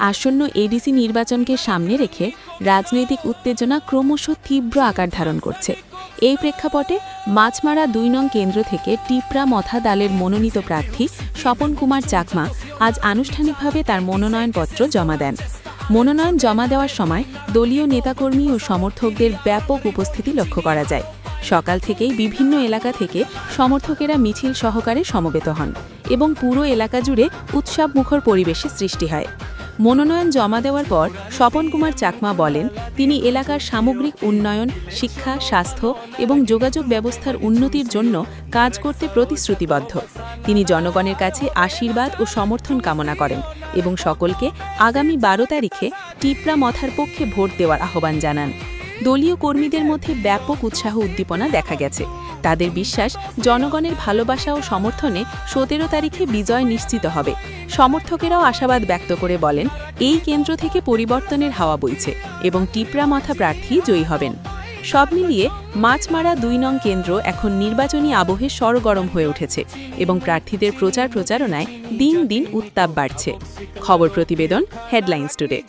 আসন্ন এডিসি নির্বাচনকে সামনে রেখে রাজনৈতিক উত্তেজনা ক্রমশ তীব্র আকার ধারণ করছে। এই প্রেক্ষাপটে মাছমারা ২ নং কেন্দ্র থেকে টিপরা মথা দলের মনোনীত প্রার্থী স্বপন কুমার চাকমা আজ আনুষ্ঠানিকভাবে তার মনোনয়নপত্র জমা দেন। মনোনয়ন জমা দেওয়ার সময় দলীয় নেতাকর্মী ও সমর্থকদের ব্যাপক উপস্থিতি লক্ষ্য করা যায়। সকাল থেকেই বিভিন্ন এলাকা থেকে সমর্থকেরা মিছিল সহকারে সমবেত হন এবং পুরো এলাকা জুড়ে উৎসবমুখর পরিবেশের সৃষ্টি হয়। মনোনয়ন জমা দেওয়ার পর স্বপন কুমার চাকমা বলেন, তিনি এলাকার সামগ্রিক উন্নয়ন, শিক্ষা, স্বাস্থ্য এবং যোগাযোগ ব্যবস্থার উন্নতির জন্য কাজ করতে প্রতিশ্রুতিবদ্ধ। তিনি জনগণের কাছে আশীর্বাদ ও সমর্থন কামনা করেন এবং সকলকে আগামী ১২ তারিখে টিপরা মথার পক্ষে ভোট দেওয়ার আহ্বান জানান। দলীয় কর্মীদের মধ্যে ব্যাপক উৎসাহ উদ্দীপনা দেখা গেছে। তাদের বিশ্বাস, জনগণের ভালোবাসা ও সমর্থনে ১৭ তারিখে বিজয় নিশ্চিত হবে। সমর্থকেরাও আশাবাদ ব্যক্ত করে বলেন, এই কেন্দ্র থেকে পরিবর্তনের হাওয়া বইছে এবং টিপরা মথা প্রার্থী জয়ী হবেন। সব মিলিয়ে মাছমারা ২ নং কেন্দ্র এখন নির্বাচনী আবহে সরগরম হয়ে উঠেছে এবং প্রার্থীদের প্রচারণায় দিন দিন উত্তাপ বাড়ছে। খবর প্রতিবেদন, হেডলাইন্স টুডে।